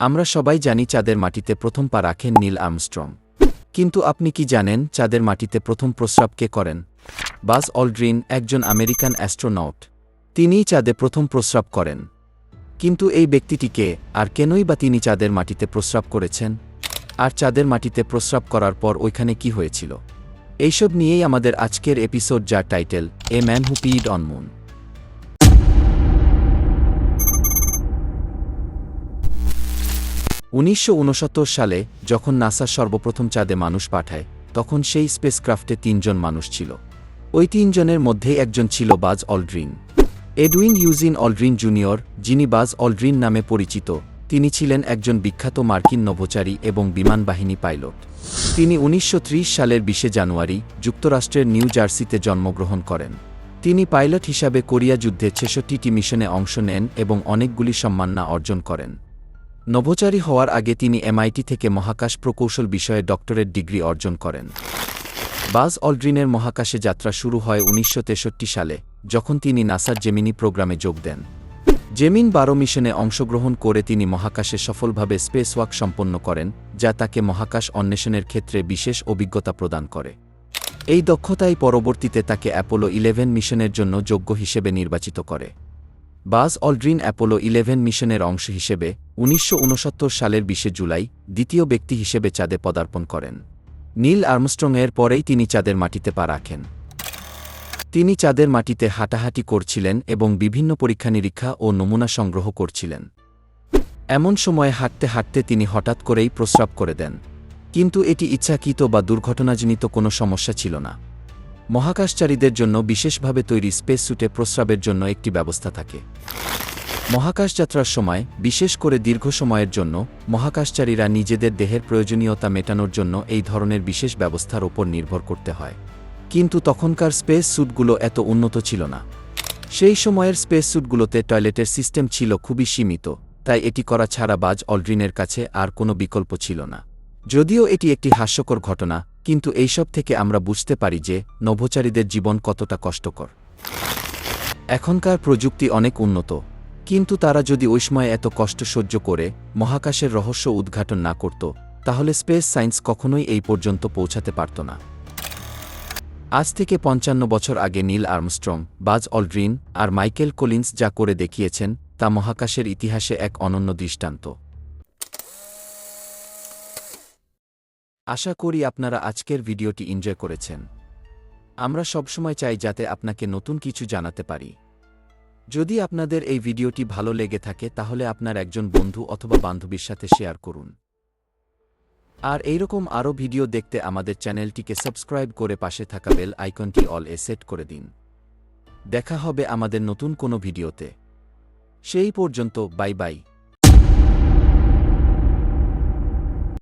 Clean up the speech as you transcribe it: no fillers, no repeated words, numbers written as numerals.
আমরা সবাই জানি চাঁদের মাটিতে প্রথম পা রাখেন নীল আর্মস্ট্রং। কিন্তু আপনি কি জানেন চাঁদের মাটিতে প্রথম প্রস্রাব কে করেন? বাজ অলড্রিন, একজন আমেরিকান অ্যাস্ট্রোনট। তিনিই চাঁদে প্রথম প্রস্রাব করেন। কিন্তু এই ব্যক্তিটি কে, আর কেনই বা তিনি চাঁদের মাটিতে প্রস্রাব করেছেন? আর চাঁদের মাটিতে প্রস্রাব করার পর ওইখানে কি হয়েছিল? এইসব নিয়েই আমাদের আজকের এপিসোড, যার title a man who PID on moon. 1969 সালে যখন নাসা সর্বপ্রথম চাঁদে মানুষ পাঠায়, তখন সেই স্পেসক্রাফটে 3 জন মানুষ ছিল। ওই 3 জনের মধ্যেই একজন ছিল Buzz Aldrin. Edwin Eugene Aldrin junior, যিনি বাজ অলড্রিন নামে পরিচিত, তিনি ছিলেন একজন বিখ্যাত মার্কিন নভোচারী এবং বিমান বাহিনী পাইলট। তিনি 1930 সালের 20 জানুয়ারি যুক্তরাষ্ট্রের নিউ জার্সিতে জন্মগ্রহণ করেন। তিনি পাইলট হিসাবে কোরিয়া যুদ্ধে 66টি মিশনে অংশ নেন এবং অনেকগুলি সম্মাননা অর্জন করেন। নভোচারী হওয়ার আগে তিনি MIT থেকে মহাকাশ প্রকৌশল বিষয়ে ডক্টরেট ডিগ্রি অর্জন করেন। বাজ অলড্রিনের মহাকাশে যাত্রা শুরু হয় 1963 সালে, যখন তিনি নাসার জেমিনি প্রোগ্রামে যোগ দেন। জেমিন 12 মিশনে অংশগ্রহণ করে তিনি মহাকাশে সফলভাবে স্পেসওয়াক সম্পন্ন করেন, যা তাকে মহাকাশ অন্বেষণের ক্ষেত্রে বিশেষ অভিজ্ঞতা প্রদান করে। এই দক্ষতাই পরবর্তীতে তাকে অ্যাপোলো 11 মিশনের জন্য যোগ্য হিসেবে নির্বাচিত করে। বাজ অলড্রিন অ্যাপোলো 11 মিশনের অংশ হিসেবে 1969 সালের 20 জুলাই দ্বিতীয় ব্যক্তি হিসেবে চাঁদে পদার্পণ করেন। নীল আর্মস্ট্রংয়ের পরেই তিনি চাঁদের মাটিতে পা রাখেন। তিনি চাঁদের মাটিতে হাঁটাহাঁটি করছিলেন এবং বিভিন্ন পরীক্ষা-নিরীক্ষা ও নমুনা সংগ্রহ করছিলেন। এমন সময় হাঁটতে হাঁটতে তিনি হঠাৎ করেই প্রস্রাব করে দেন। কিন্তু এটি ইচ্ছাকৃত বা দুর্ঘটনাজনিত কোনো সমস্যা ছিল না। মহাকাশচারীদের জন্য বিশেষভাবে তৈরি স্পেস স্যুটে প্রস্রাবের জন্য একটি ব্যবস্থা থাকে। মহাকাশযাত্রার সময়, বিশেষ করে দীর্ঘ সময়ের জন্য, মহাকাশচারীরা নিজেদের দেহের প্রয়োজনীয়তা মেটানোর জন্য এই ধরনের বিশেষ ব্যবস্থার ওপর নির্ভর করতে হয়। কিন্তু তখনকার স্পেস স্যুটগুলো এত উন্নত ছিল না। সেই সময়ের স্পেস স্যুটগুলোতে টয়লেটের সিস্টেম ছিল খুবই সীমিত, তাই এটি করা ছাড়া বাজ অলড্রিনের কাছে আর কোনো বিকল্প ছিল না। যদিও এটি একটি হাস্যকর ঘটনা, কিন্তু এইসব থেকে আমরা বুঝতে পারি যে নভোচারীদের জীবন কতটা কষ্টকর। এখনকার প্রযুক্তি অনেক উন্নত, কিন্তু তারা যদি ওই সময় এত কষ্ট সহ্য করে মহাকাশের রহস্য উদ্ঘাটন না করত, তাহলে স্পেস সায়েন্স কখনোই এই পর্যন্ত পৌঁছাতে পারত না। আজ থেকে 55 বছর আগে নীল আর্মস্ট্রং, বাজ অলড্রিন আর মাইকেল কলিন্স যা করে দেখিয়েছেন, তা মহাকাশের ইতিহাসে এক অনন্য দৃষ্টান্ত। আশা করি আপনারা আজকের ভিডিওটি এনজয় করেছেন। আমরা সবসময় চাই যাতে আপনাকে নতুন কিছু জানাতে পারি। যদি আপনাদের এই ভিডিওটি ভালো লেগে থাকে তাহলে আপনার একজন বন্ধু অথবা বান্ধবীর সাথে শেয়ার করুন। আর এইরকম আরও ভিডিও দেখতে আমাদের চ্যানেলটিকে সাবস্ক্রাইব করে পাশে থাকা বেল আইকনটি অল এ সেট করে দিন। দেখা হবে আমাদের নতুন কোনো ভিডিওতে। সেই পর্যন্ত বাই বাই।